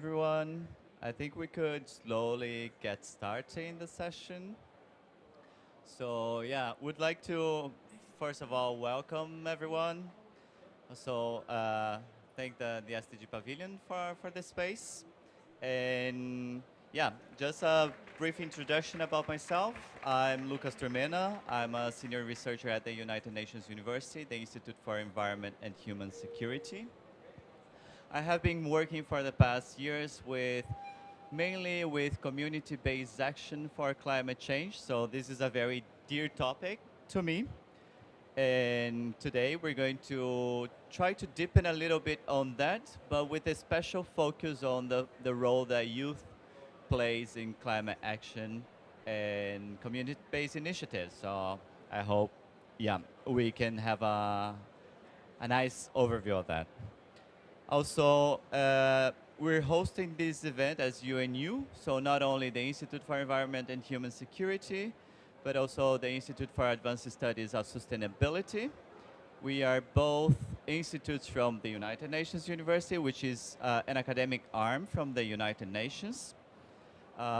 everyone. I think we could slowly get started in the session. So yeah, would like to first of all welcome everyone. Also, thank the SDG Pavilion for this space. And yeah, just a brief introduction about myself. I'm Lucas Termena. I'm a senior researcher at the United Nations University, the Institute for Environment and Human Security. I have been working for the past years with mainly with community-based action for climate change. So this is a very dear topic to me. And today we're going to try to deepen a little bit on that, but with a special focus on the role that youth plays in climate action and community-based initiatives. So I hope, yeah, we can have a nice overview of that. Also, we're hosting this event as UNU, so not only the Institute for Environment and Human Security, but also the Institute for Advanced Studies of Sustainability. We are both institutes from the United Nations University, which is an academic arm from the United Nations.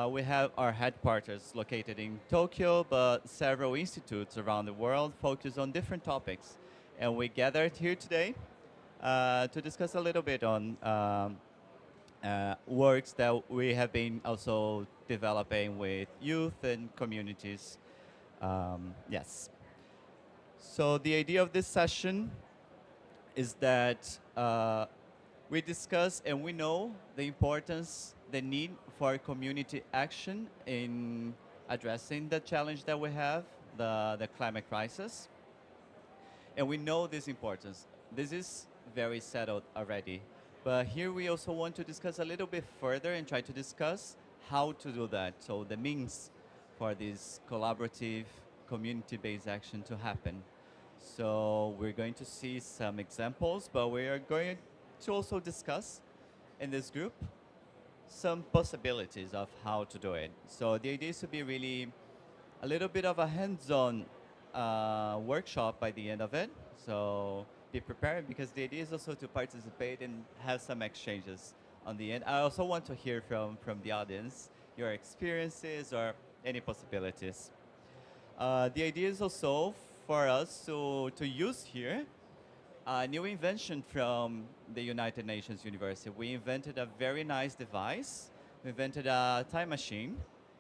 We have our headquarters located in Tokyo, but several institutes around the world focus on different topics. And we gathered here today to discuss a little bit on works that we have been also developing with youth and communities. Yes. So the idea of this session is that we discuss and we know the importance, the need for community action in addressing the challenge that we have, the climate crisis. And we know this importance. This is very settled already. But here we also want to discuss a little bit further and try to discuss how to do that. So the means for this collaborative, community-based action to happen. So we're going to see some examples, but we are going to also discuss in this group some possibilities of how to do it. So the idea is to be really a little bit of a hands-on workshop by the end of it. So be prepared because the idea is also to participate and have some exchanges on the end. I also want to hear from the audience your experiences or any possibilities. The idea is also for us to use here a new invention from the United Nations University. We invented a very nice device. We invented a time machine,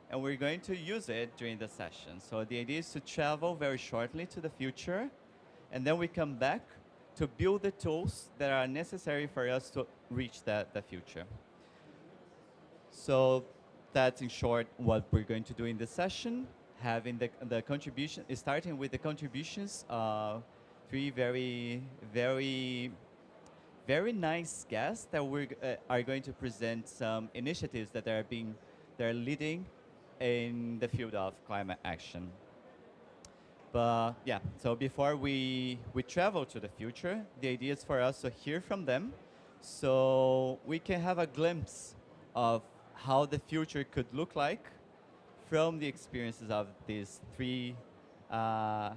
and we're going to use it during the session. So the idea is to travel very shortly to the future, and then we come back to build the tools that are necessary for us to reach the future. So that's in short what we're going to do in the session, having the contribution, starting with the contributions of three very nice guests that we are going to present some initiatives that they're leading in the field of climate action. But yeah, so before we travel to the future, the idea is for us to hear from them so we can have a glimpse of how the future could look like from the experiences of these three uh,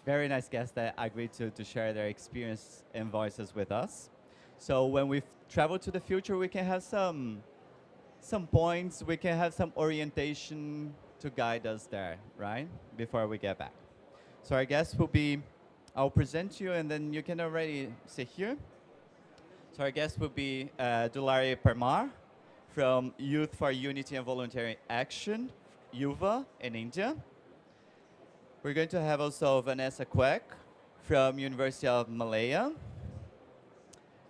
very nice guests that agreed to share their experience and voices with us. So when we travel to the future, we can have some points, we can have some orientation to guide us there, right? Before we get back. So our guest will be, I'll present you and then you can already see here. So our guest will be Dulari Parmar from Youth for Unity and Voluntary Action, UVA in India. We're going to have also Vanessa Kwek from University of Malaya.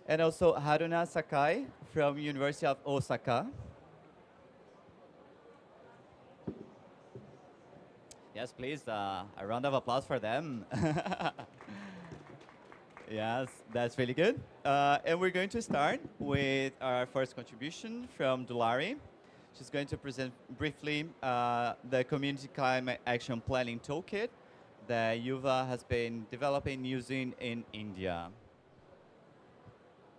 And also Haruna Sakai from University of Osaka. Yes, please, a round of applause for them. Yes, that's really good. And we're going to start with our first contribution from Dulari. She's going to present briefly the Community Climate Action Planning Toolkit that Yuva has been developing using in India.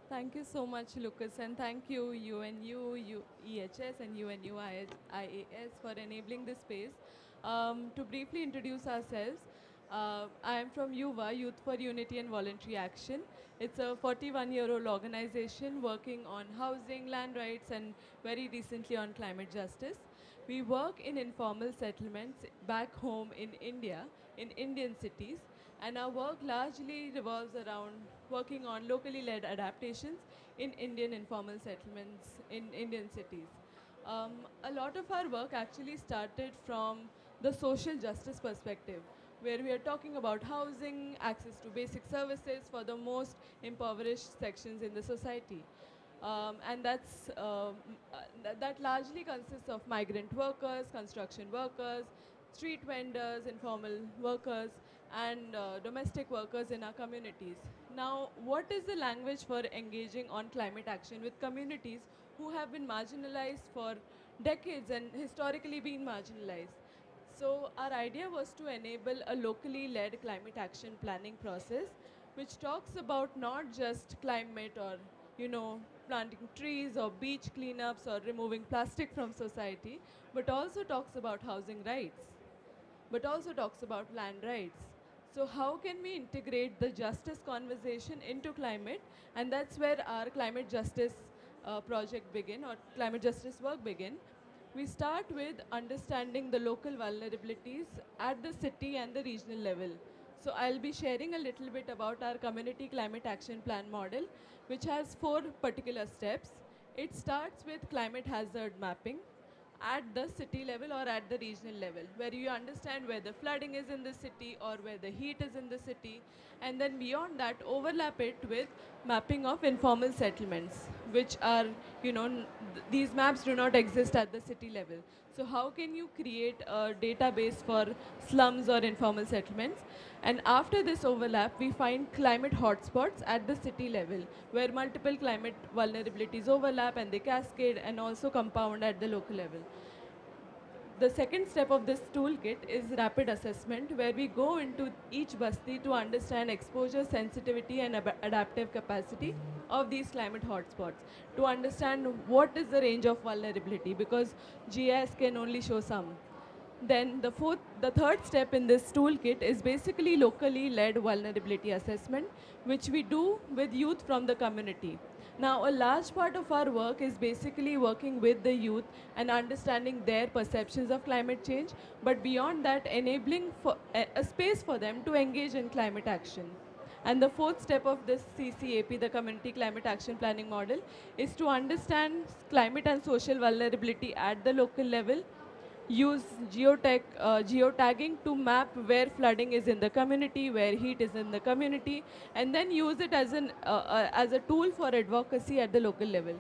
Thank you so much, Lucas, and thank you, UNU, EHS, and UNU IAS for enabling this space. To briefly introduce ourselves, I am from YUVA, Youth for Unity and Voluntary Action. It's a 41-year-old organization working on housing, land rights, and very recently on climate justice. We work in informal settlements back home in India, in Indian cities, and our work largely revolves around working on locally led adaptations in Indian informal settlements in Indian cities. A lot of our work actually started from the social justice perspective, where we are talking about housing, access to basic services for the most impoverished sections in the society. And that largely consists of migrant workers, construction workers, street vendors, informal workers, and domestic workers in our communities. Now, what is the language for engaging on climate action with communities who have been marginalized for decades and historically been marginalized? So our idea was to enable a locally led climate action planning process which talks about not just climate or, you know, planting trees or beach cleanups or removing plastic from society, but also talks about housing rights, but also talks about land rights. So how can we integrate the justice conversation into climate? And that's where our climate justice project begin, or climate justice work begin. We start with understanding the local vulnerabilities at the city and the regional level. So I'll be sharing a little bit about our community climate action plan model, which has 4 particular steps. It starts with climate hazard mapping at the city level or at the regional level, where you understand where the flooding is in the city or where the heat is in the city, and then beyond that overlap it with mapping of informal settlements, which are, these maps do not exist at the city level. So how can you create a database for slums or informal settlements? And after this overlap, we find climate hotspots at the city level, where multiple climate vulnerabilities overlap and they cascade and also compound at the local level. The second step of this toolkit is rapid assessment, where we go into each basti to understand exposure, sensitivity, and adaptive capacity of these climate hotspots, to understand what is the range of vulnerability, because GIS can only show some. Then the third step in this toolkit is basically locally led vulnerability assessment, which we do with youth from the community. Now, a large part of our work is basically working with the youth and understanding their perceptions of climate change, but beyond that, enabling for a space for them to engage in climate action. And the fourth step of this CCAP, the Community Climate Action Planning Model, is to understand climate and social vulnerability at the local level, use geotagging to map where flooding is in the community, where heat is in the community, and then use it as a tool for advocacy at the local level.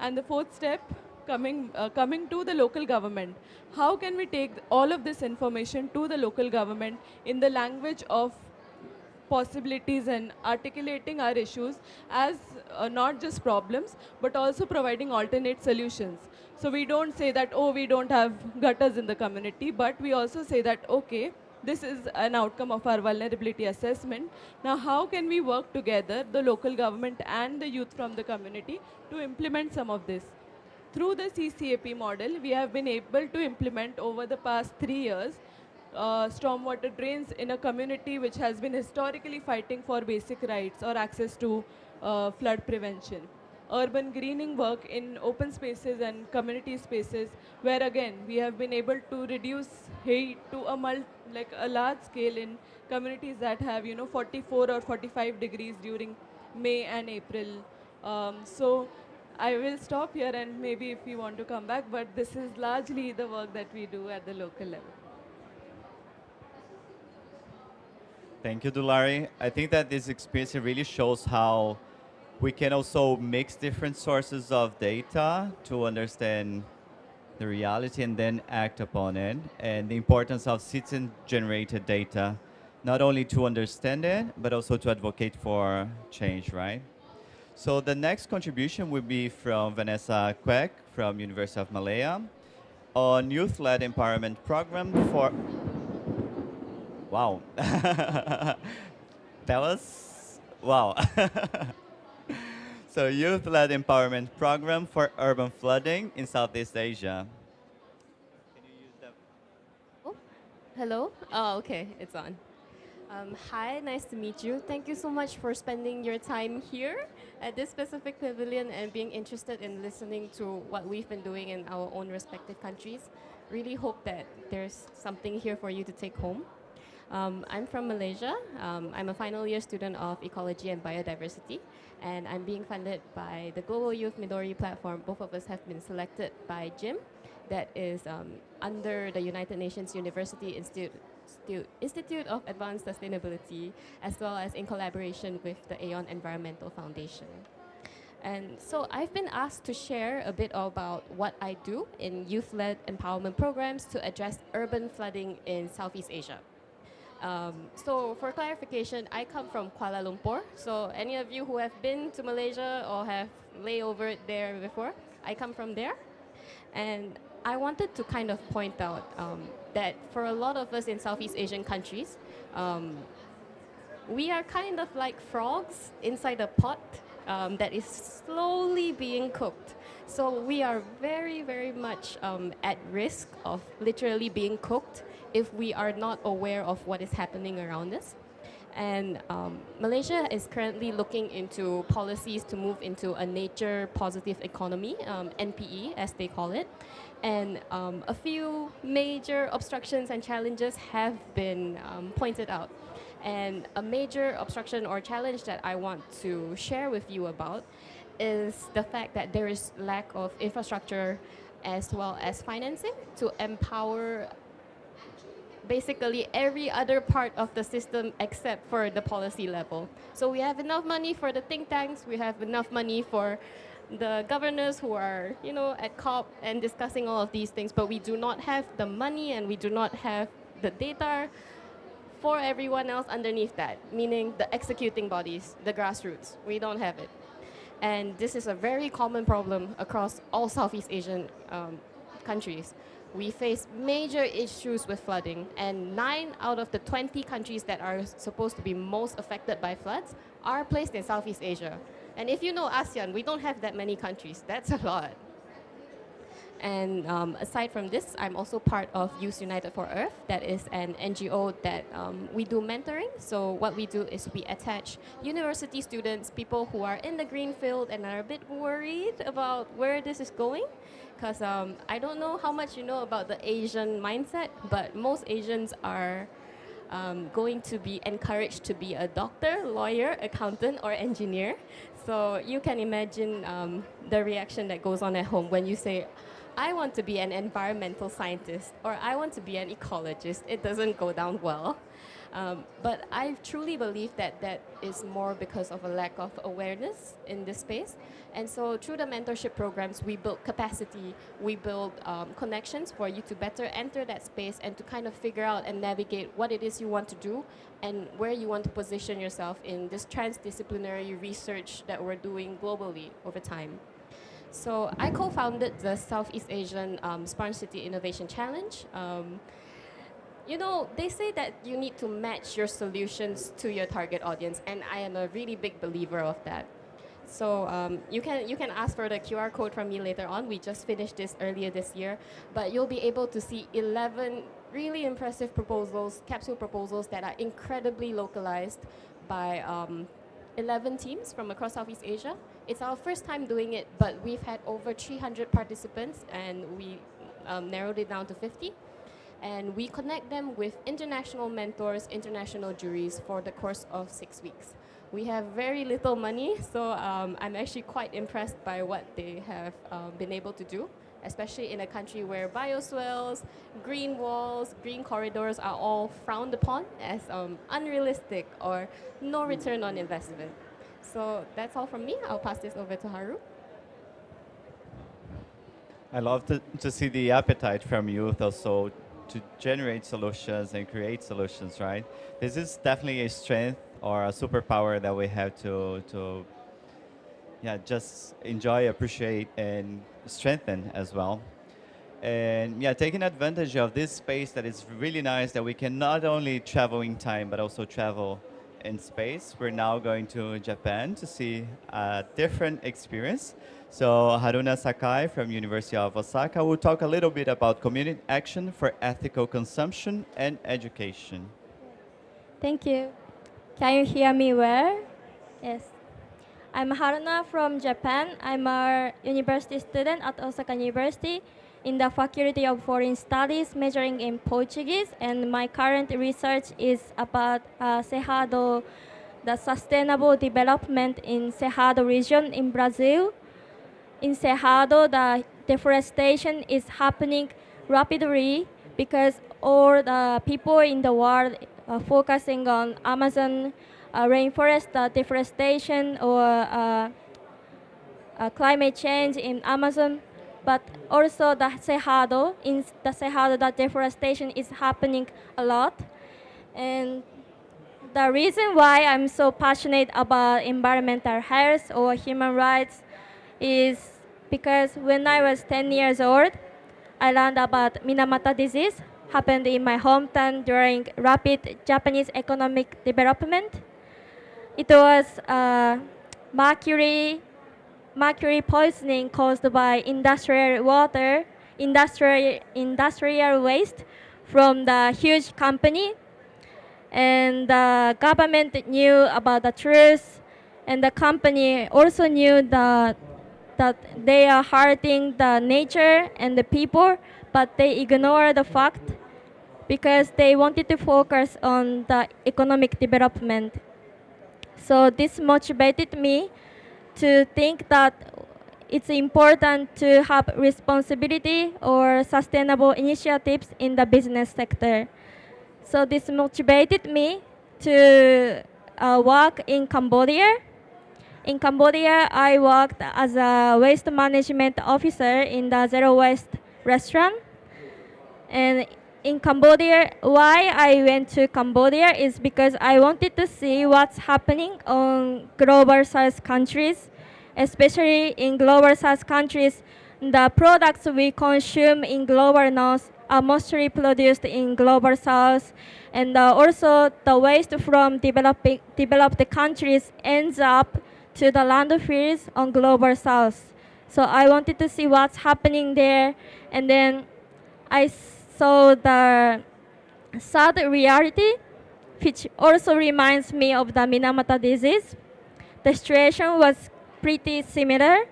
And the fourth step, coming to the local government. How can we take all of this information to the local government in the language of possibilities and articulating our issues as not just problems but also providing alternate solutions. So we don't say that, oh, we don't have gutters in the community, but we also say that, okay, this is an outcome of our vulnerability assessment. Now, how can we work together, the local government and the youth from the community, to implement some of this? Through the CCAP model, we have been able to implement over the past 3 years stormwater drains in a community which has been historically fighting for basic rights or access to flood prevention. Urban greening work in open spaces and community spaces, where again we have been able to reduce heat to like a large scale in communities that have 44 or 45 degrees during May and April. So I will stop here and maybe if you want to come back, but this is largely the work that we do at the local level. Thank you, Dulari. I think that this experience really shows how we can also mix different sources of data to understand the reality and then act upon it, and the importance of citizen-generated data, not only to understand it, but also to advocate for change, right? So the next contribution will be from Vanessa Quek from University of Malaya on youth-led empowerment program for, wow. That was, wow. So youth-led empowerment program for urban flooding in Southeast Asia. Can you use that? Oh, hello. Oh, okay, it's on. Hi, nice to meet you. Thank you so much for spending your time here at this specific pavilion and being interested in listening to what we've been doing in our own respective countries. Really hope that there's something here for you to take home. I'm from Malaysia. I'm a final year student of ecology and biodiversity, and I'm being funded by the Global Youth Midori platform. Both of us have been selected by GYM, that is under the United Nations University Institute of Advanced Sustainability, as well as in collaboration with the Aeon Environmental Foundation. And so I've been asked to share a bit about what I do in youth-led empowerment programs to address urban flooding in Southeast Asia. So for clarification, I come from Kuala Lumpur. So any of you who have been to Malaysia or have layover there before, I come from there. And I wanted to kind of point out that for a lot of us in Southeast Asian countries, um, we are kind of like frogs inside a pot that is slowly being cooked. So we are very, very much at risk of literally being cooked if we are not aware of what is happening around us. And Malaysia is currently looking into policies to move into a nature positive economy, NPE as they call it. And a few major obstructions and challenges have been pointed out. And a major obstruction or challenge that I want to share with you about is the fact that there is lack of infrastructure as well as financing to empower basically every other part of the system except for the policy level. So we have enough money for the think tanks, we have enough money for the governors who are, at COP and discussing all of these things, but we do not have the money and we do not have the data for everyone else underneath that, meaning the executing bodies, the grassroots. We don't have it. And this is a very common problem across all Southeast Asian countries. We face major issues with flooding, and 9 out of the 20 countries that are supposed to be most affected by floods are placed in Southeast Asia. And if you know ASEAN, we don't have that many countries. That's a lot. And aside from this, I'm also part of Youth United for Earth. That is an NGO that we do mentoring. So what we do is we attach university students, people who are in the green field and are a bit worried about where this is going. Because I don't know how much you know about the Asian mindset, but most Asians are going to be encouraged to be a doctor, lawyer, accountant, or engineer. So you can imagine the reaction that goes on at home when you say, I want to be an environmental scientist or I want to be an ecologist. It doesn't go down well. But I truly believe that that is more because of a lack of awareness in this space. And so through the mentorship programs, we build capacity, we build connections for you to better enter that space and to kind of figure out and navigate what it is you want to do and where you want to position yourself in this transdisciplinary research that we're doing globally over time. So I co-founded the Southeast Asian Smart City Innovation Challenge. They say that you need to match your solutions to your target audience, and I am a really big believer of that. So you can ask for the QR code from me later on. We just finished this earlier this year, but you'll be able to see 11 really impressive proposals, capsule proposals that are incredibly localized by 11 teams from across Southeast Asia. It's our first time doing it, but we've had over 300 participants, and we narrowed it down to 50. And we connect them with international mentors, international juries for the course of 6 weeks. We have very little money, so I'm actually quite impressed by what they have been able to do, especially in a country where bioswales, green walls, green corridors are all frowned upon as unrealistic or no return on investment. So that's all from me. I'll pass this over to Haru. I love to see the appetite from youth also to generate solutions and create solutions, right? This is definitely a strength or a superpower that we have to yeah, just enjoy, appreciate, and strengthen as well. And yeah, taking advantage of this space that is really nice that we can not only travel in time but also travel in space. We're now going to Japan to see a different experience. So Haruna Sakai from University of Osaka will talk a little bit about community action for ethical consumption and education. Thank you. Can you hear me well? Yes. I'm Haruna from Japan. I'm a university student at Osaka University in the Faculty of Foreign Studies, majoring in Portuguese, and my current research is about Cerrado, the sustainable development in Cerrado region in Brazil. In Cerrado, the deforestation is happening rapidly because all the people in the world are focusing on Amazon rainforest deforestation or climate change in Amazon, but also the Cerrado. In the Cerrado, the deforestation is happening a lot. And the reason why I'm so passionate about environmental health or human rights is because when I was 10 years old, I learned about Minamata disease happened in my hometown during rapid Japanese economic development. It was mercury mercury poisoning caused by industrial waste from the huge company, and the government knew about the truth, and the company also knew that they are hurting the nature and the people, but they ignore the fact because they wanted to focus on the economic development. So this motivated me to think that it's important to have responsibility or sustainable initiatives in the business sector. So this motivated me to work in Cambodia. In Cambodia, I worked as a waste management officer in the Zero Waste restaurant. And in Cambodia, why I went to Cambodia is because I wanted to see what's happening on global south countries, especially in global south countries. The products we consume in global north are mostly produced in global south, and also the waste from developed countries ends up to the landfills on global south. So I wanted to see what's happening there, and then I saw the sad reality, which also reminds me of the Minamata disease. The situation was pretty similar.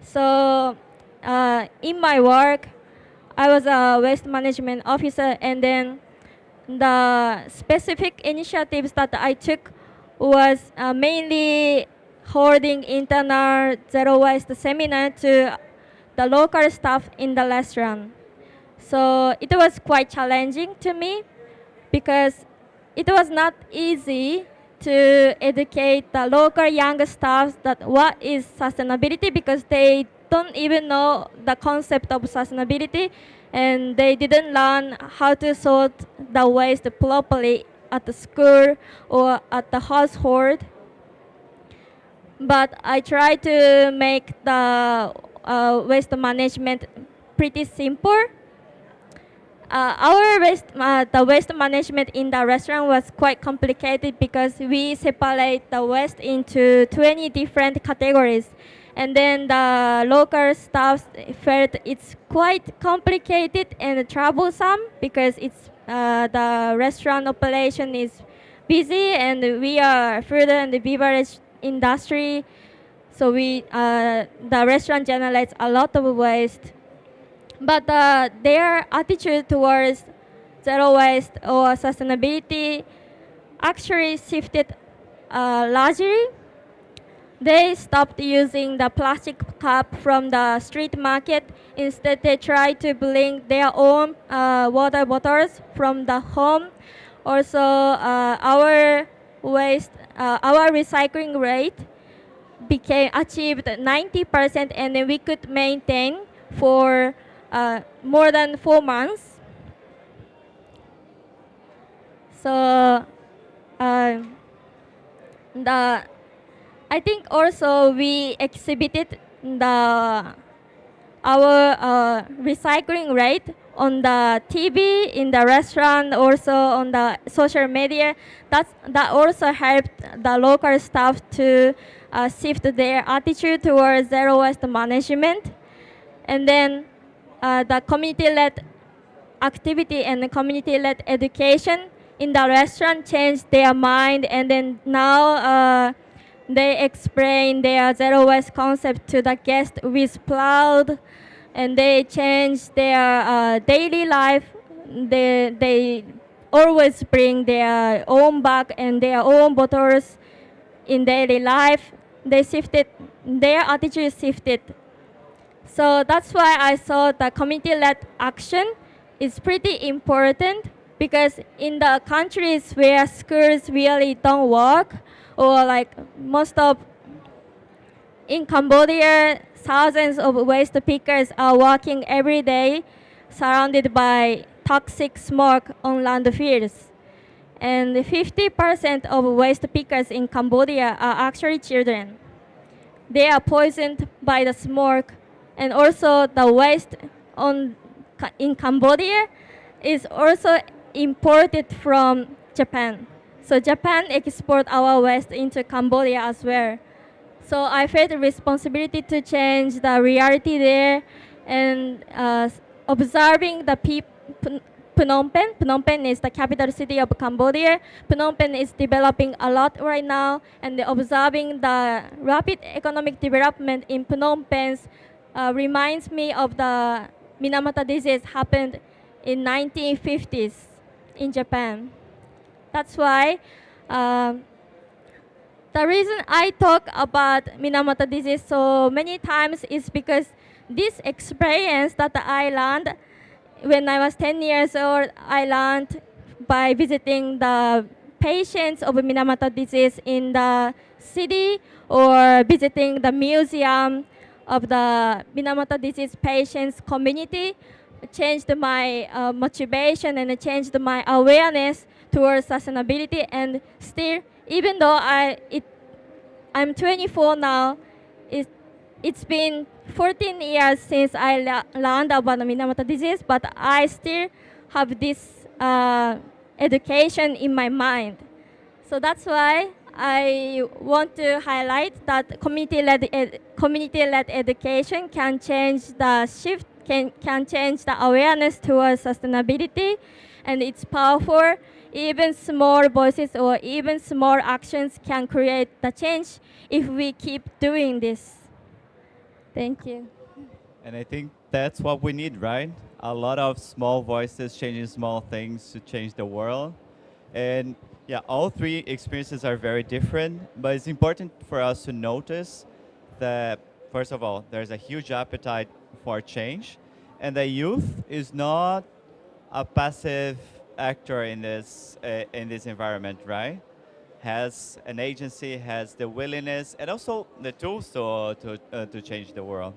So in my work, I was a waste management officer, and then the specific initiatives that I took was mainly holding internal zero waste seminar to the local staff in the restaurant. So it was quite challenging to me because it was not easy to educate the local young staff that what is sustainability, because they don't even know the concept of sustainability, and they didn't learn how to sort the waste properly at the school or at the household. But I try to make the waste management pretty simple. The waste management in the restaurant was quite complicated because we separate the waste into 20 different categories. And then the local staff felt it's quite complicated and troublesome because the restaurant operation is busy, and we are food and beverage industry. So the restaurant generates a lot of waste, but their attitude towards zero waste or sustainability actually shifted largely. They stopped using the plastic cup from the street market. Instead, they tried to bring their own water bottles from the home. Also, our recycling rate became achieved 90%, and then we could maintain for more than 4 months. So the I think also we exhibited our recycling rate on the TV, in the restaurant, also on the social media. That also helped the local staff to shift their attitude towards zero waste management. And then the community-led activity and the community-led education in the restaurant changed their mind, and then now they explain their zero waste concept to the guest with proud, and they change their daily life. They always bring their own bag and their own bottles in daily life. They shifted, their attitude shifted. So that's why I thought the community-led action is pretty important, because in the countries where schools really don't work, or like most of in Cambodia, thousands of waste pickers are working every day surrounded by toxic smoke on landfills. And 50% of waste pickers in Cambodia are actually children. They are poisoned by the smoke, and also the waste in Cambodia is also imported from Japan. So Japan export our waste into Cambodia as well. So I felt a responsibility to change the reality there, and observing the people. Phnom Penh. Phnom Penh is the capital city of Cambodia. Phnom Penh is developing a lot right now, and observing the rapid economic development in Phnom Penh reminds me of the Minamata disease happened in 1950s in Japan. That's why the reason I talk about Minamata disease so many times is because this experience that I learned when I was 10 years old, I learned by visiting the patients of Minamata disease in the city, or visiting the museum of the Minamata disease patients community. It changed my motivation, and it changed my awareness towards sustainability. And still, even though I'm 24 now, it's been 14 years since I learned about the Minamata disease, but I still have this education in my mind. So that's why I want to highlight that community-led education can change the shift, can change the awareness towards sustainability, and it's powerful. Even small voices or even small actions can create the change if we keep doing this. Thank you. And I think that's what we need, right? A lot of small voices changing small things to change the world. And yeah, all three experiences are very different, but it's important for us to notice that, first of all, there's a huge appetite for change, and the youth is not a passive actor in this environment, right? Has an agency, has the willingness, and also the tools to change the world.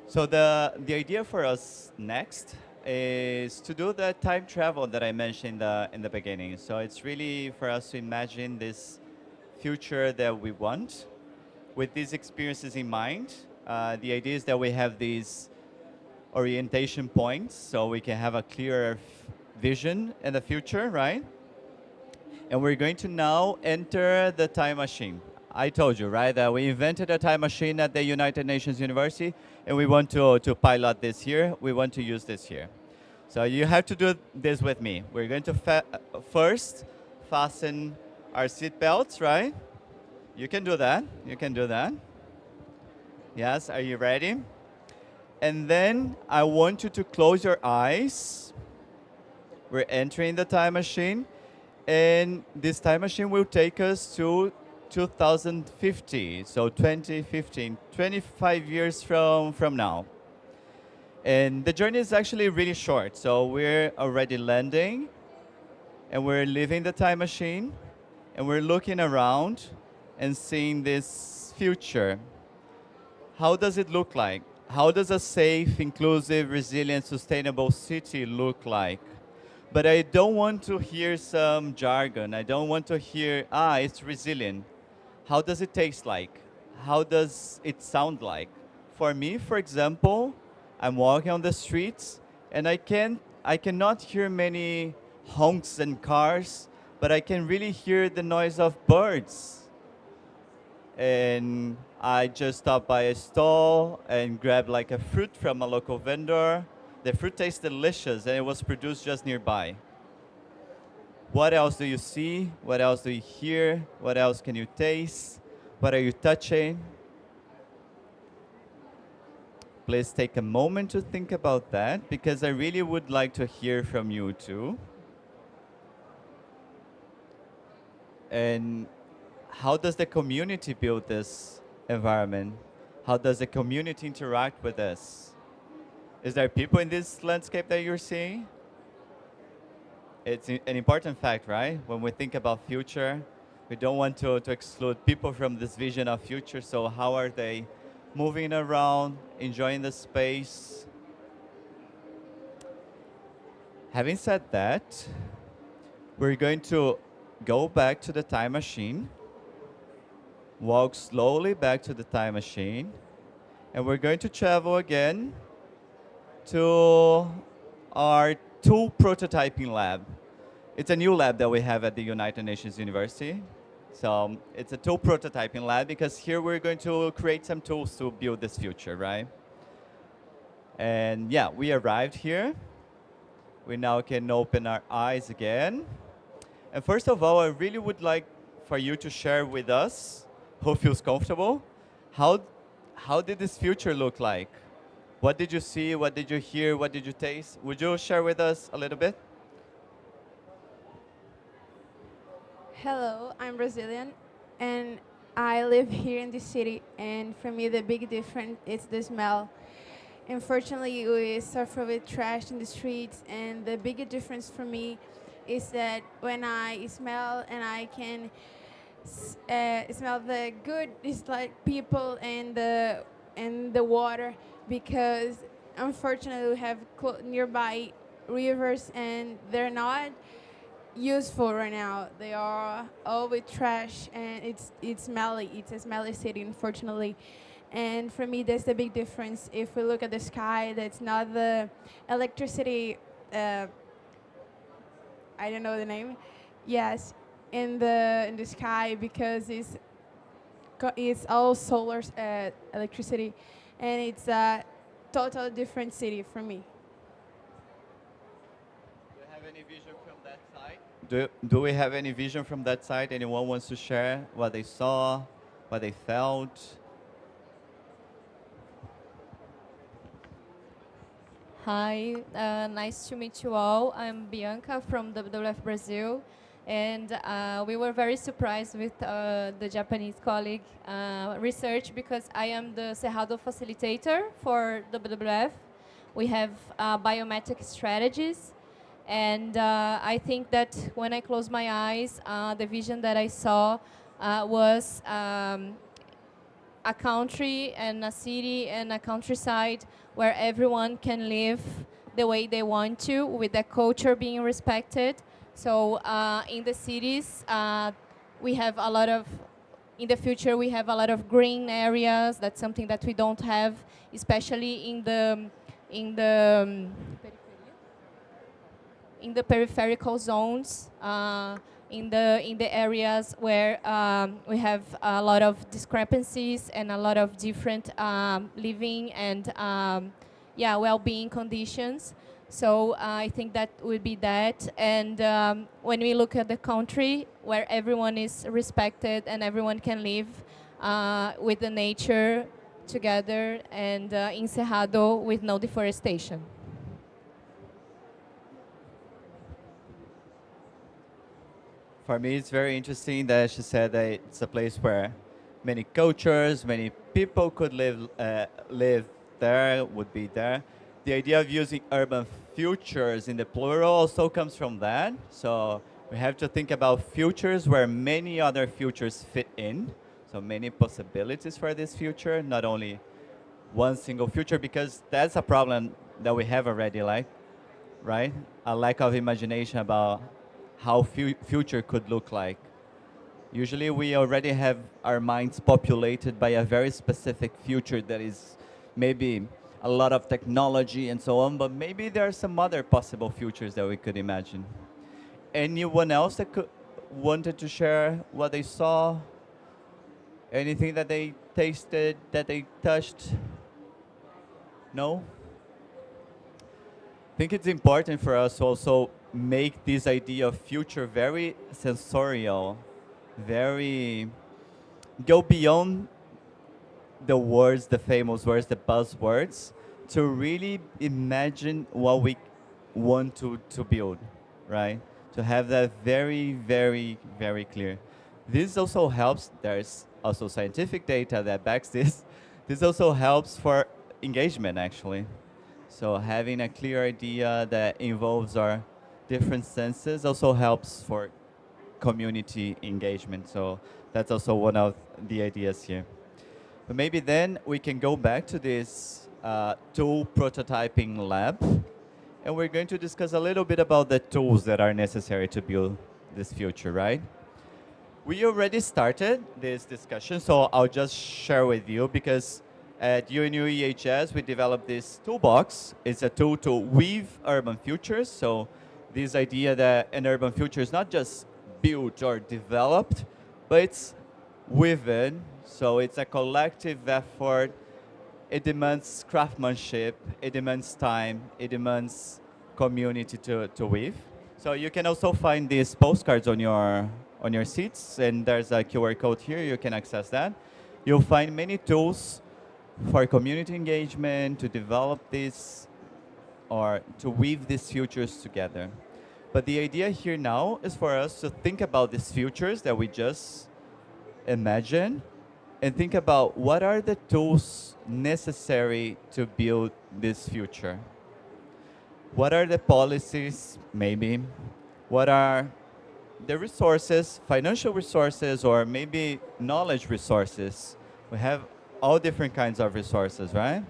So the idea for us next is to do the time travel that I mentioned in the beginning. So it's really for us to imagine this future that we want with these experiences in mind. The idea is that we have these orientation points so we can have a clearer vision in the future, right? And we're going to now enter the time machine. I told you, right, that we invented a time machine at the United Nations University, and we want to pilot this here. We want to use this here. So you have to do this with me. We're going to first fasten our seat belts, right? You can do that. You can do that. Yes, are you ready? And then I want you to close your eyes. We're entering the time machine. And this time machine will take us to 2050, so 2015, 25 years from now. And the journey is actually really short. So we're already landing, and we're leaving the time machine, and we're looking around and seeing this future. How does it look like? How does a safe, inclusive, resilient, sustainable city look like? But I don't want to hear some jargon. I don't want to hear, it's resilient. How does it taste like? How does it sound like? For me, for example, I'm walking on the streets, and I cannot hear many honks and cars, but I can really hear the noise of birds. And I just stopped by a stall and grabbed like a fruit from a local vendor. The fruit tastes delicious, and it was produced just nearby. What else do you see? What else do you hear? What else can you taste? What are you touching? Please take a moment to think about that because I really would like to hear from you too. And how does the community build this environment? How does the community interact with this? Is there people in this landscape that you're seeing? It's an important fact, right? When we think about future, we don't want to exclude people from this vision of future. So how are they moving around, enjoying the space? Having said that, we're going to go back to the time machine, walk slowly back to the time machine, and we're going to travel again to our tool prototyping lab. It's a new lab that we have at the United Nations University. So it's a tool prototyping lab because here we're going to create some tools to build this future, right? And yeah, we arrived here. We now can open our eyes again. And first of all, I really would like for you to share with us, who feels comfortable, how did this future look like? What did you see? What did you hear? What did you taste? Would you share with us a little bit? Hello, I'm Brazilian and I live here in the city, and for me the big difference is the smell. Unfortunately, we suffer with trash in the streets, and the big difference for me is that when I smell and I can smell the good, it's like people and the water, because unfortunately we have nearby rivers and they're not useful right now. They are all with trash, and it's smelly. It's a smelly city, unfortunately. And for me, that's the big difference. If we look at the sky, that's not the electricity. I don't know the name. Yes, in the sky, because it's all solar electricity, and it's a total different city for me. Do you have any vision from that side? Do we have any vision from that side? Anyone wants to share what they saw, what they felt? Hi, nice to meet you all. I'm Bianca from WWF Brazil, and we were very surprised with the Japanese colleague research, because I am the Cerrado facilitator for WWF. We have biometric strategies, and I think that when I close my eyes, the vision that I saw was a country and a city and a countryside where everyone can live the way they want to, with their culture being respected. So in the cities, we have a lot of, in the future, we have a lot of green areas. That's something that we don't have, especially in the peripheral zones, in the areas where we have a lot of discrepancies and a lot of different living and well-being conditions. So I think that would be that. And when we look at the country where everyone is respected and everyone can live with the nature together, and in Cerrado with no deforestation. For me, it's very interesting that she said that it's a place where many cultures, many people could live there, would be there. The idea of using urban futures in the plural also comes from that. So we have to think about futures where many other futures fit in. So many possibilities for this future, not only one single future, because that's a problem that we have already, like, right? A lack of imagination about how future could look like. Usually we already have our minds populated by a very specific future that is maybe a lot of technology and so on, but maybe there are some other possible futures that we could imagine. Anyone else that wanted to share what they saw? Anything that they tasted, that they touched? No? I think it's important for us also make this idea of future very sensorial, very go beyond the words, the famous words, the buzzwords, to really imagine what we want to build, right? To have that very, very, very clear. This also helps, there's also scientific data that backs this. This also helps for engagement, actually. So having a clear idea that involves our different senses also helps for community engagement. So that's also one of the ideas here. But maybe then we can go back to this tool prototyping lab, and we're going to discuss a little bit about the tools that are necessary to build this future, right? We already started this discussion, so I'll just share with you because at UNU EHS we developed this toolbox. It's a tool to weave urban futures. So this idea that an urban future is not just built or developed, but it's woven. So it's a collective effort. It demands craftsmanship. It demands time. It demands community to weave. So you can also find these postcards on your seats, and there's a QR code here. You can access that. You'll find many tools for community engagement to develop this or to weave these futures together. But the idea here now is for us to think about these futures that we just imagined and think about what are the tools necessary to build this future. What are the policies, maybe? What are the resources, financial resources, or maybe knowledge resources? We have all different kinds of resources, right?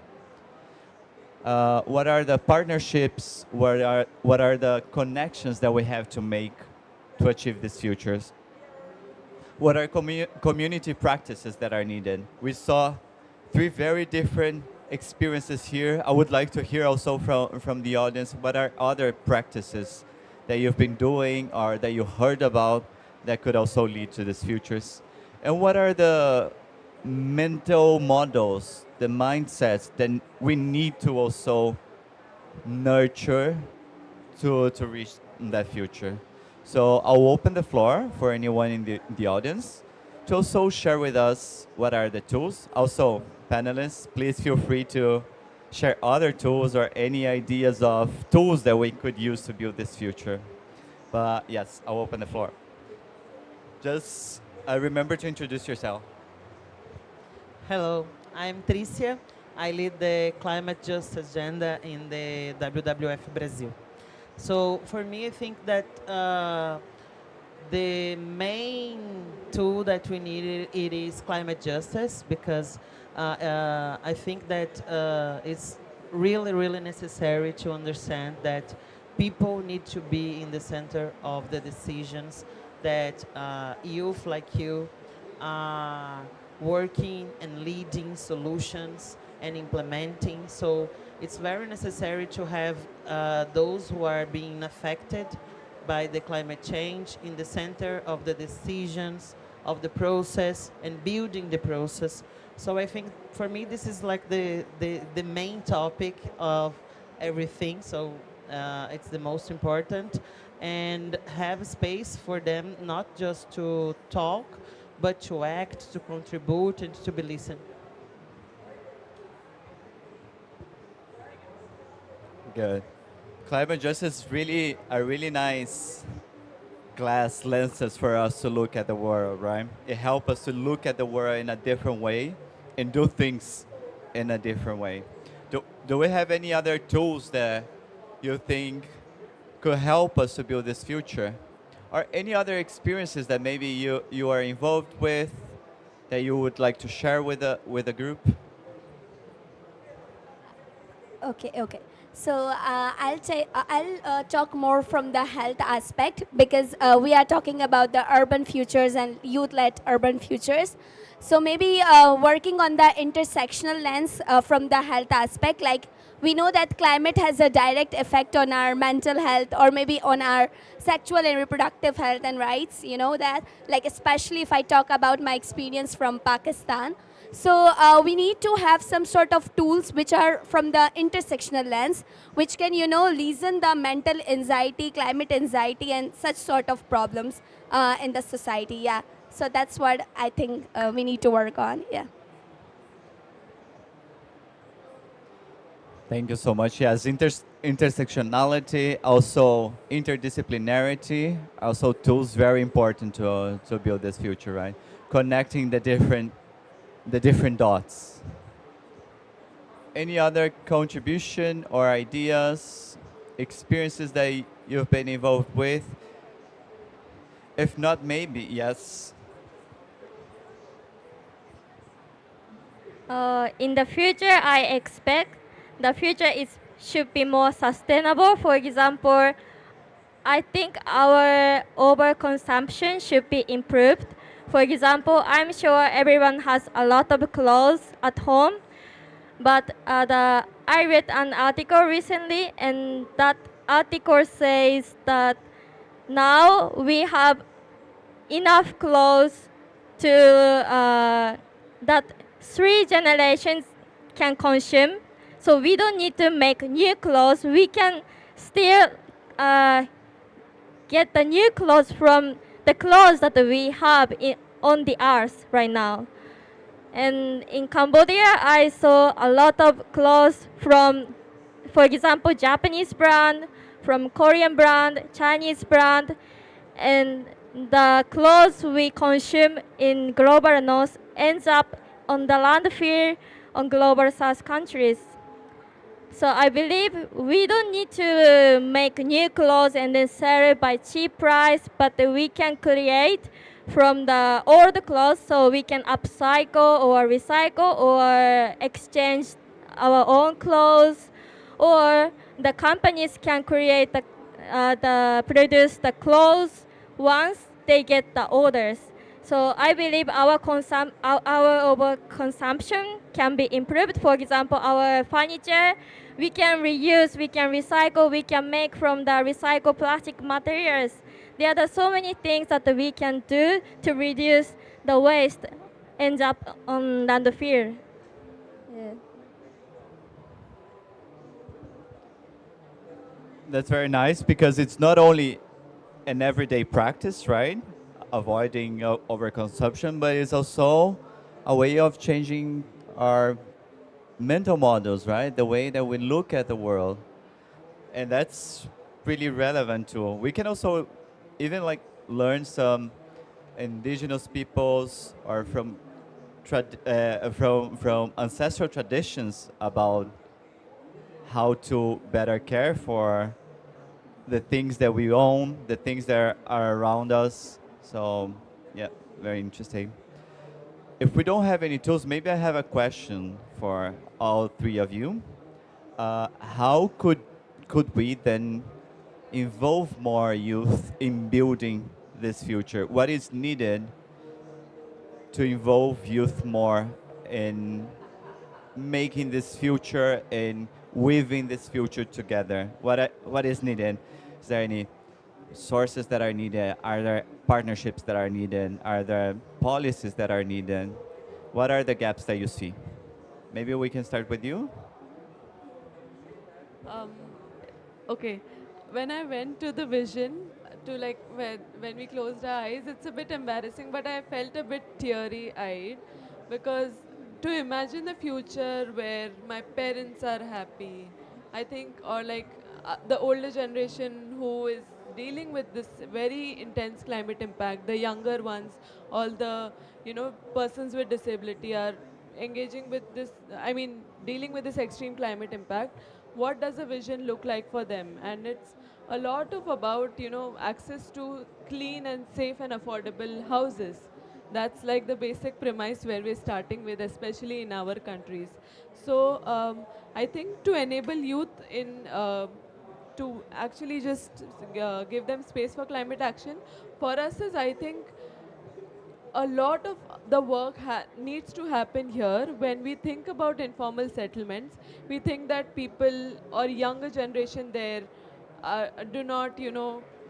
What are the partnerships? What are the connections that we have to make to achieve these futures? What are community practices that are needed? We saw three very different experiences here. I would like to hear also from the audience, what are other practices that you've been doing or that you heard about that could also lead to these futures? And what are the mental models, the mindsets that we need to also nurture to reach that future? So I'll open the floor for anyone in the audience to also share with us what are the tools. Also, panelists, please feel free to share other tools or any ideas of tools that we could use to build this future. But yes, I'll open the floor. Just remember to introduce yourself. Hello, I'm Tricia. I lead the climate justice agenda in the WWF Brazil. So for me, I think that the main tool that we need it is climate justice because I think that it's really, really necessary to understand that people need to be in the center of the decisions that youth like you are working and leading solutions and implementing. So it's very necessary to have those who are being affected by the climate change in the center of the decisions of the process and building the process. So I think for me this is like the main topic of everything. So it's the most important, and have space for them not just to talk but to act, to contribute, and to be listened. Good. Climate justice is really a really nice glass lenses for us to look at the world, right? It helps us to look at the world in a different way and do things in a different way. Do we have any other tools that you think could help us to build this future? Or any other experiences that maybe you are involved with that you would like to share with the group? Okay. So I'll talk more from the health aspect because we are talking about the urban futures and youth-led urban futures. So maybe working on the intersectional lens from the health aspect, like we know that climate has a direct effect on our mental health or maybe on our sexual and reproductive health and rights, you know that, like especially if I talk about my experience from Pakistan. So we need to have some sort of tools which are from the intersectional lens, which can, lessen the mental anxiety, climate anxiety, and such sort of problems in the society. Yeah. So that's what I think we need to work on. Yeah. Thank you so much. Yes, intersectionality, also interdisciplinarity, also tools very important to build this future, right? Connecting the different dots. Any other contribution or ideas, experiences that you've been involved with? If not, maybe yes. In the future, I expect the future is should be more sustainable. For example, I think our overconsumption should be improved. For example, I'm sure everyone has a lot of clothes at home, but I read an article recently, and that article says that now we have enough clothes to that three generations can consume. So we don't need to make new clothes. We can still uh, get the new clothes from the clothes that we have on the earth right now. And in Cambodia, I saw a lot of clothes from, for example, Japanese brand, from Korean brand, Chinese brand, and the clothes we consume in global north ends up on the landfill on global south countries. So I believe we don't need to make new clothes and then sell it by cheap price, but we can create from the old clothes, so we can upcycle or recycle or exchange our own clothes, or the companies can create the produce the clothes once they get the orders. So I believe our overconsumption can be improved. For example, our furniture, we can reuse, we can recycle, we can make from the recycled plastic materials. There are so many things that we can do to reduce the waste ends up on landfill. Yeah. That's very nice because it's not only an everyday practice, right? Avoiding overconsumption, but it's also a way of changing our mental models, right? The way that we look at the world. And that's really relevant too. We can also even like learn some indigenous peoples or from ancestral traditions about how to better care for the things that we own, the things that are around us. So, yeah, very interesting. If we don't have any tools, maybe I have a question for all three of you. How could we then involve more youth in building this future? What is needed to involve youth more in making this future and weaving this future together? What is needed? Is there any sources that are needed? Are there partnerships that are needed? Are there policies that are needed? What are the gaps that you see? Maybe we can start with you. Um, okay, when I went to the vision, to like when we closed our eyes, it's a bit embarrassing, but I felt a bit teary-eyed because to imagine the future where my parents are happy, I think, or like the older generation who is dealing with this very intense climate impact, the younger ones, all the persons with disability are engaging with this, I mean, dealing with this extreme climate impact. What does a vision look like for them? And it's a lot of about, access to clean and safe and affordable houses. That's like the basic premise where we're starting with, especially in our countries. So I think to enable youth in to actually just give them space for climate action, for us is, I think, a lot of the work needs to happen here. When we think about informal settlements, we think that people or younger generation there do not,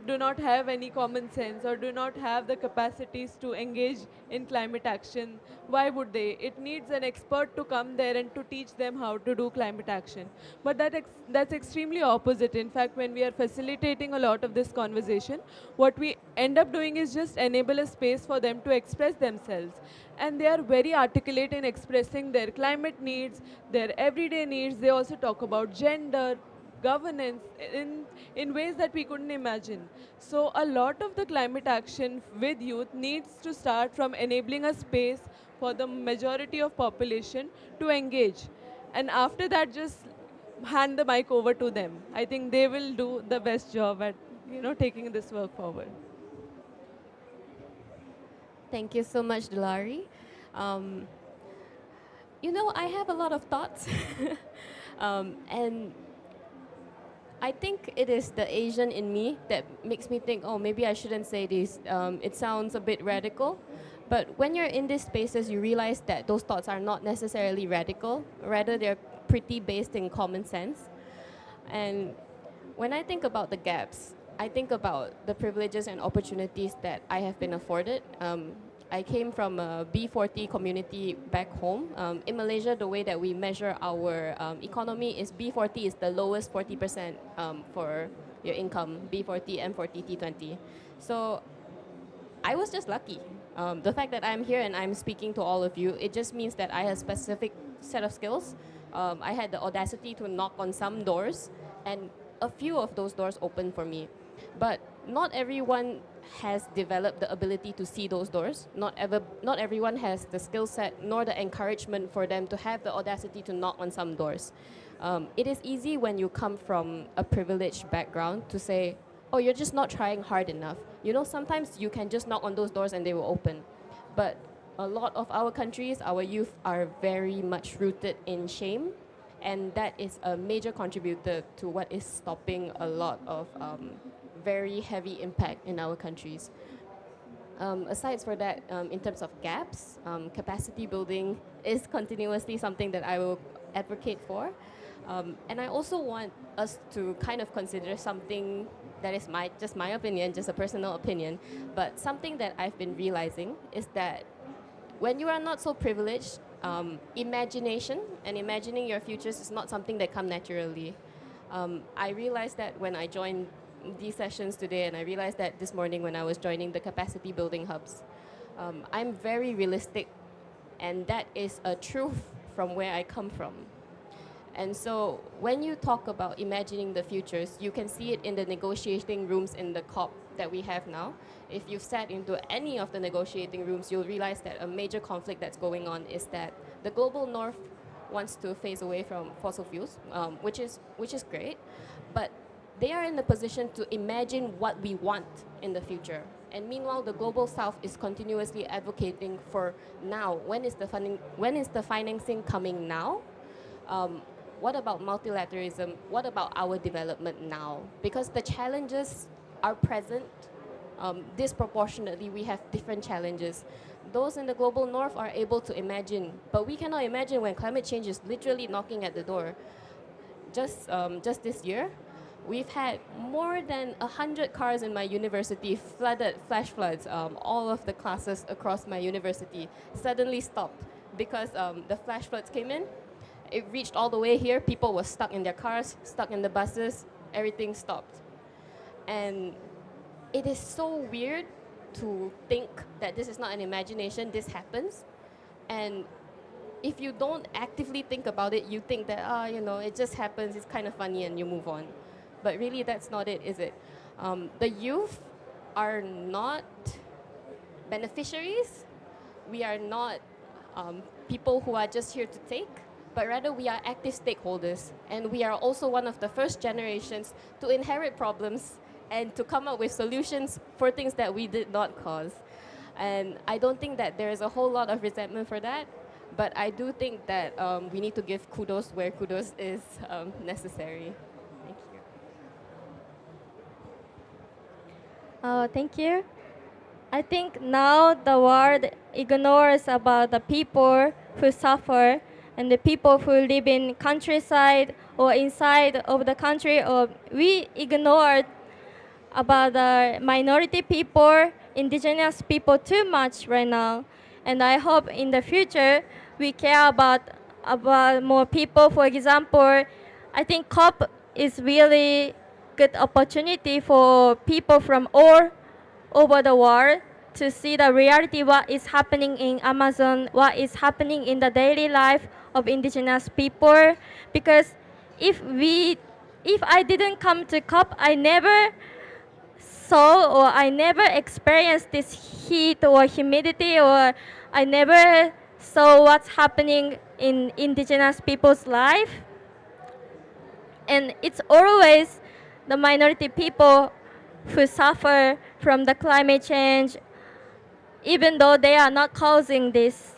do not have any common sense or do not have the capacities to engage in climate action, why would they? It needs an expert to come there and to teach them how to do climate action. But that's extremely opposite. In fact, when we are facilitating a lot of this conversation, what we end up doing is just enable a space for them to express themselves. And they are very articulate in expressing their climate needs, their everyday needs. They also talk about gender, governance in ways that we couldn't imagine. So a lot of the climate action with youth needs to start from enabling a space for the majority of population to engage. And after that, just hand the mic over to them. I think they will do the best job at taking this work forward. Thank you so much, Dulari. Um, I have a lot of thoughts. And I think it is the Asian in me that makes me think, oh, maybe I shouldn't say this. It sounds a bit radical. But when you're in these spaces, you realize that those thoughts are not necessarily radical. Rather, they're pretty based in common sense. And when I think about the gaps, I think about the privileges and opportunities that I have been afforded. I came from a B40 community back home. In Malaysia, the way that we measure our economy is B40 is the lowest 40% for your income, B40, M40, T20. So I was just lucky. The fact that I'm here and I'm speaking to all of you, it just means that I have a specific set of skills. I had the audacity to knock on some doors, and a few of those doors opened for me. But not everyone has developed the ability to see those doors. Not everyone has the skill set nor the encouragement for them to have the audacity to knock on some doors. It is easy when you come from a privileged background to say, oh, you're just not trying hard enough. Sometimes you can just knock on those doors and they will open. But a lot of our countries, our youth are very much rooted in shame. And that is a major contributor to what is stopping a lot of very heavy impact in our countries. Aside for that, in terms of gaps, capacity building is continuously something that I will advocate for. And I also want us to kind of consider something that is just my opinion, just a personal opinion, but something that I've been realizing is that when you are not so privileged, imagination and imagining your futures is not something that come naturally. I realized that when I joined these sessions today, and I realized that this morning when I was joining the capacity building hubs, I'm very realistic, and that is a truth from where I come from. And so when you talk about imagining the futures, you can see it in the negotiating rooms in the COP that we have now. If you've sat into any of the negotiating rooms, you'll realize that a major conflict that's going on is that the global north wants to phase away from fossil fuels, which is great, but they are in the position to imagine what we want in the future. And meanwhile, the global south is continuously advocating for now. When is the funding? When is the financing coming now? What about multilateralism? What about our development now? Because the challenges are present disproportionately. We have different challenges. Those in the global north are able to imagine, but we cannot imagine when climate change is literally knocking at the door. Just this year, we've had more than 100 cars in my university flooded, flash floods. All of the classes across my university suddenly stopped because the flash floods came in. It reached all the way here. People were stuck in their cars, stuck in the buses. Everything stopped. And it is so weird to think that this is not an imagination, this happens. And if you don't actively think about it, you think that, it just happens, it's kind of funny, and you move on. But really, that's not it, is it? The youth are not beneficiaries. We are not people who are just here to take, but rather we are active stakeholders. And we are also one of the first generations to inherit problems and to come up with solutions for things that we did not cause. And I don't think that there is a whole lot of resentment for that, but I do think that we need to give kudos where kudos is necessary. Thank you. Thank you. I think now the world ignores about the people who suffer and the people who live in countryside or inside of the country, or we ignore about the minority people, indigenous people too much right now. And I hope in the future we care about more people. For example, I think COP is really good opportunity for people from all over the world to see the reality what is happening in Amazon, what is happening in the daily life of indigenous people. Because if we if I didn't come to COP, I never saw or I never experienced this heat or humidity, or I never saw what's happening in indigenous people's life. And it's always the minority people who suffer from the climate change, even though they are not causing this.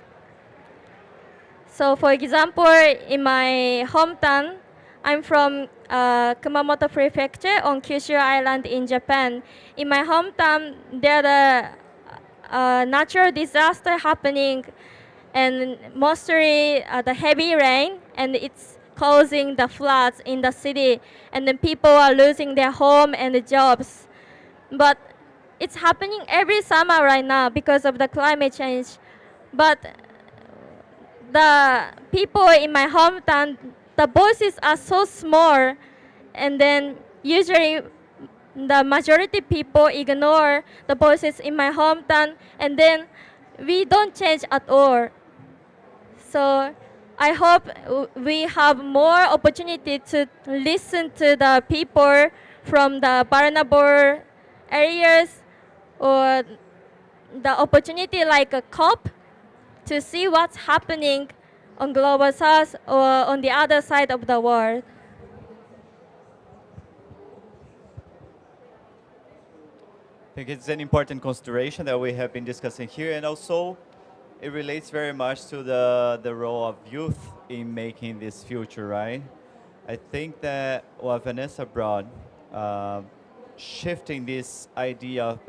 So for example, in my hometown, I'm from Kumamoto Prefecture on Kyushu Island in Japan. In my hometown, there are natural disaster happening, and mostly the heavy rain, and it's causing the floods in the city, and then people are losing their home and the jobs. But it's happening every summer right now because of the climate change. But the people in my hometown, the voices are so small, and then usually the majority people ignore the voices in my hometown, and then we don't change at all. So I hope we have more opportunity to listen to the people from the vulnerable areas, or the opportunity like a COP to see what's happening on global south or on the other side of the world. I think it's an important consideration that we have been discussing here, and also it relates very much to the role of youth in making this future, right? I think that what Vanessa brought, uh, shifting this idea of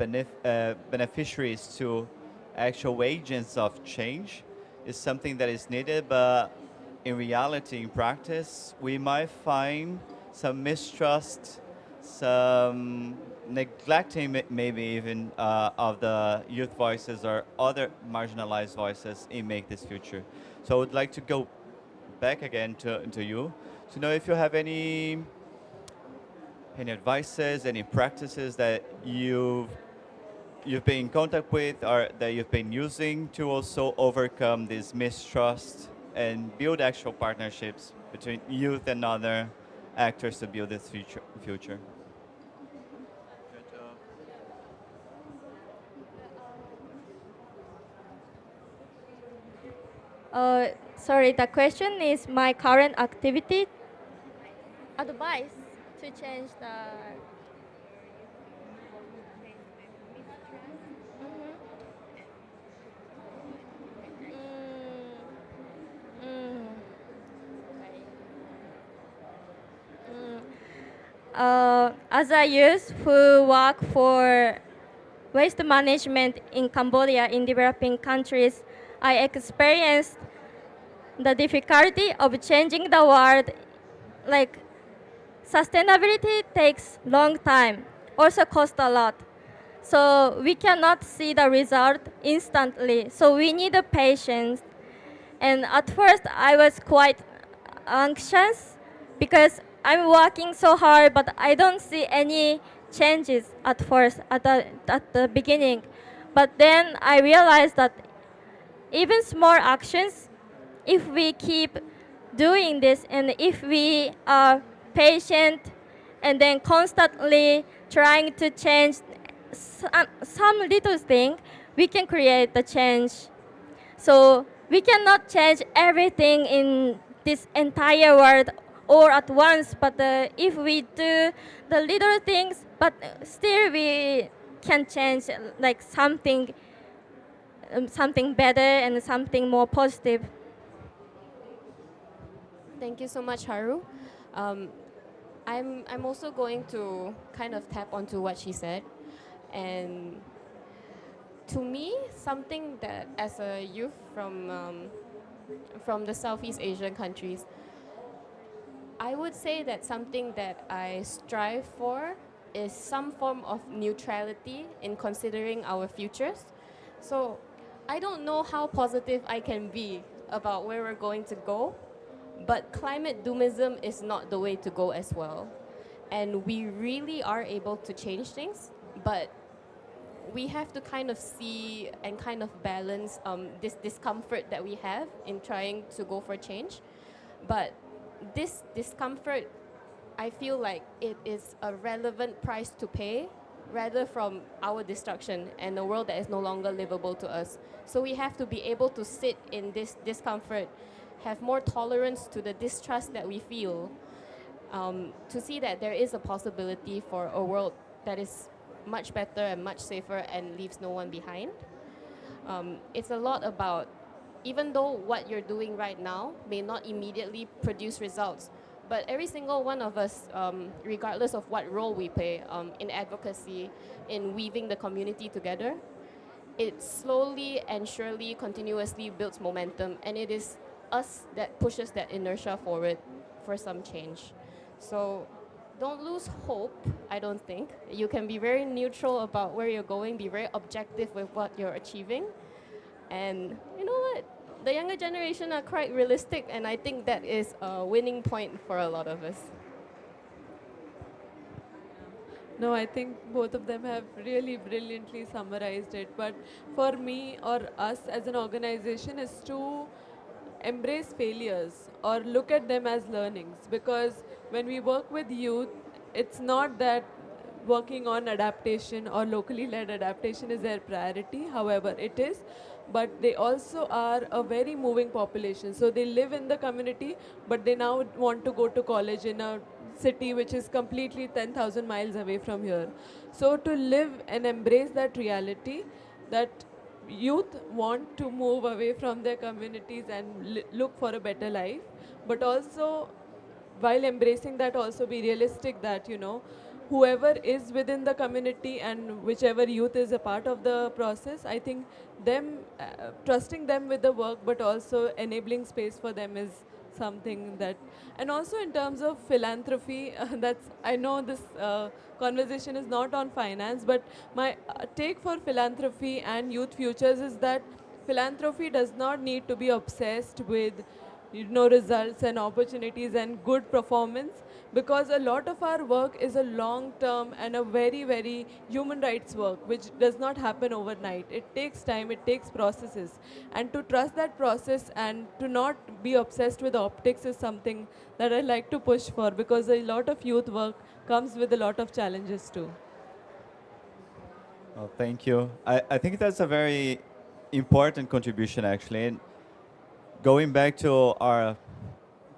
beneficiaries to actual agents of change, is something that is needed, but in reality, in practice, we might find some mistrust, some neglecting maybe even of the youth voices or other marginalized voices in Make This Future. So I would like to go back again to you to know if you have any advices, any practices that you've been in contact with or that you've been using to also overcome this mistrust and build actual partnerships between youth and other actors to build this future. Sorry, the question is my current activity advice to change the. Mm, mm. As a youth who work for waste management in Cambodia in developing countries, I experienced the difficulty of changing the world. Like, sustainability takes long time, also cost a lot. So we cannot see the result instantly. So we need a patience. And at first I was quite anxious because I'm working so hard, but I don't see any changes at first, at the beginning. But then I realized that even small actions, if we keep doing this and if we are patient and then constantly trying to change some little thing, we can create the change. So we cannot change everything in this entire world all at once, but if we do the little things, but still we can change like something better and something more positive. Thank you so much, Haru. Um, I'm also going to kind of tap onto what she said, and to me, something that as a youth from the Southeast Asian countries, I would say that something that I strive for is some form of neutrality in considering our futures. So I don't know how positive I can be about where we're going to go, but climate doomism is not the way to go as well. And we really are able to change things, but we have to kind of see and kind of balance this discomfort that we have in trying to go for change. But this discomfort, I feel like it is a relevant price to pay rather from our destruction and a world that is no longer livable to us. So we have to be able to sit in this discomfort, have more tolerance to the distrust that we feel, to see that there is a possibility for a world that is much better and much safer and leaves no one behind. It's a lot about, even though what you're doing right now may not immediately produce results, but every single one of us, regardless of what role we play in advocacy, in weaving the community together, it slowly and surely, continuously builds momentum, and it is us that pushes that inertia forward for some change. So don't lose hope, I don't think. You can be very neutral about where you're going, be very objective with what you're achieving. And you know what? The younger generation are quite realistic, and I think that is a winning point for a lot of us. No, I think both of them have really brilliantly summarized it. But for me or us as an organization is to embrace failures or look at them as learnings, because when we work with youth, it's not that working on adaptation or locally led adaptation is their priority. However, it is, but they also are a very moving population. So they live in the community, but they now want to go to college in a city which is completely 10,000 miles away from here. So to live and embrace that reality, that youth want to move away from their communities and look for a better life, but also while embracing that, also be realistic that whoever is within the community and whichever youth is a part of the process, I think them trusting them with the work but also enabling space for them is something that. And also in terms of philanthropy, that's, I know this conversation is not on finance, but my take for philanthropy and youth futures is that philanthropy does not need to be obsessed with results and opportunities and good performance, because a lot of our work is a long term and a very very human rights work which does not happen overnight. It takes time, it takes processes, and to trust that process and to not be obsessed with optics is something that I like to push for, because a lot of youth work comes with a lot of challenges too. Well, thank you. I think that's a very important contribution, actually. And going back to our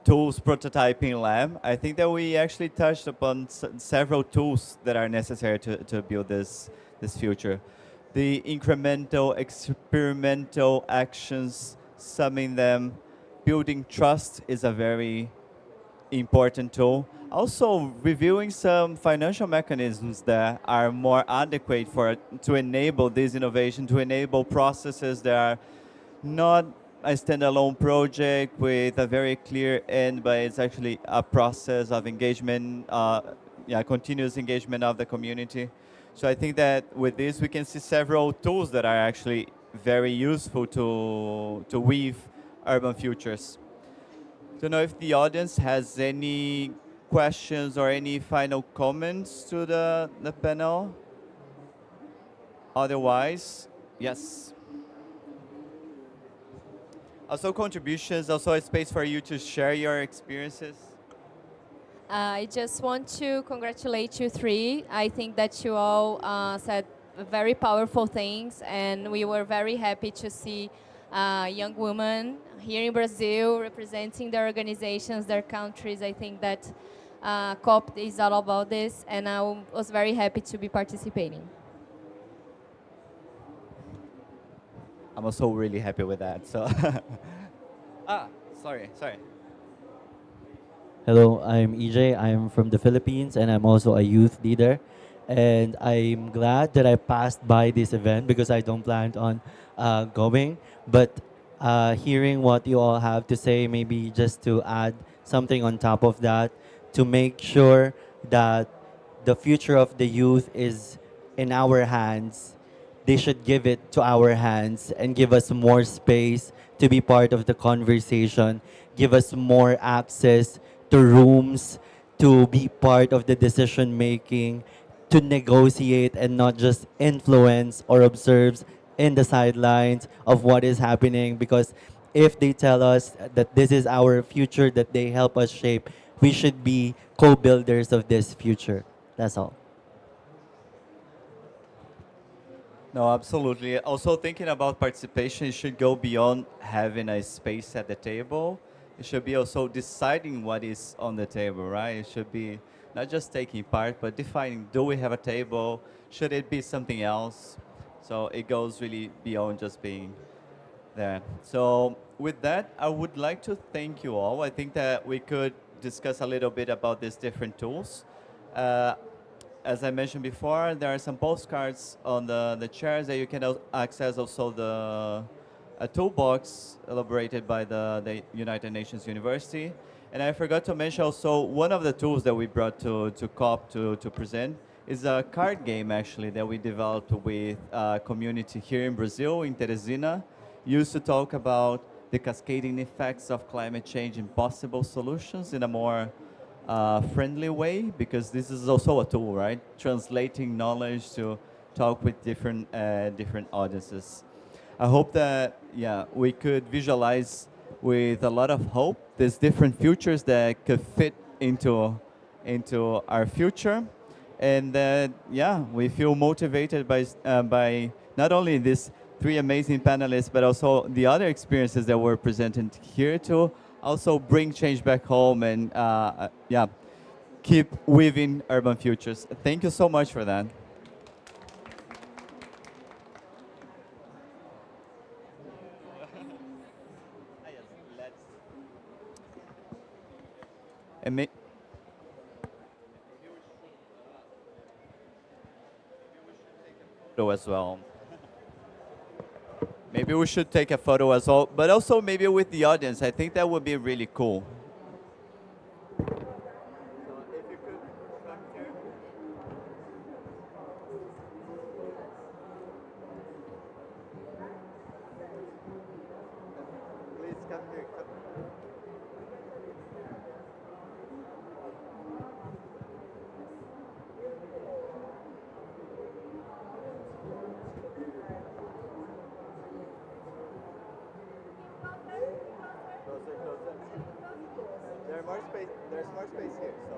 tools prototyping lab, I think that we actually touched upon several tools that are necessary to build this future. The incremental, experimental actions, summing them, building trust is a very important tool. Also, reviewing some financial mechanisms that are more adequate for to enable this innovation, to enable processes that are not a standalone project with a very clear end, but it's actually a process of engagement, continuous engagement of the community. So I think that with this, we can see several tools that are actually very useful to weave urban futures. Don't know if the audience has any questions or any final comments to the panel. Otherwise, yes. Also contributions, also a space for you to share your experiences. I just want to congratulate you three. I think that you all said very powerful things, and we were very happy to see young women here in Brazil representing their organizations, their countries. I think that COP is all about this, and I was very happy to be participating. I'm also really happy with that. So, sorry. Hello, I'm EJ. I'm from the Philippines and I'm also a youth leader. And I'm glad that I passed by this event because I don't plan on going. But hearing what you all have to say, maybe just to add something on top of that, to make sure that the future of the youth is in our hands, they should give it to our hands and give us more space to be part of the conversation, give us more access to rooms, to be part of the decision making, to negotiate and not just influence or observe in the sidelines of what is happening. Because if they tell us that this is our future that they help us shape, we should be co-builders of this future. That's all. No, absolutely. Also, thinking about participation, it should go beyond having a space at the table. It should be also deciding what is on the table, right? It should be not just taking part, but defining, do we have a table? Should it be something else? So it goes really beyond just being there. So with that, I would like to thank you all. I think that we could discuss a little bit about these different tools. Uh, as I mentioned before, there are some postcards on the chairs that you can access also the a toolbox elaborated by the United Nations University. And I forgot to mention also one of the tools that we brought to COP to present is a card game actually that we developed with a community here in Brazil, in Teresina, used to talk about the cascading effects of climate change and possible solutions in a more friendly way, because this is also a tool, right? Translating knowledge to talk with different audiences. I hope that we could visualize with a lot of hope these different futures that could fit into our future, and that we feel motivated by not only these three amazing panelists but also the other experiences that were presented here to also bring change back home and keep weaving urban futures. Thank you so much for that. And photo as well. Maybe we should take a photo as well, but also maybe with the audience. I think that would be really cool. Please come here. Closer, closer. There's more space. There's more space here. So.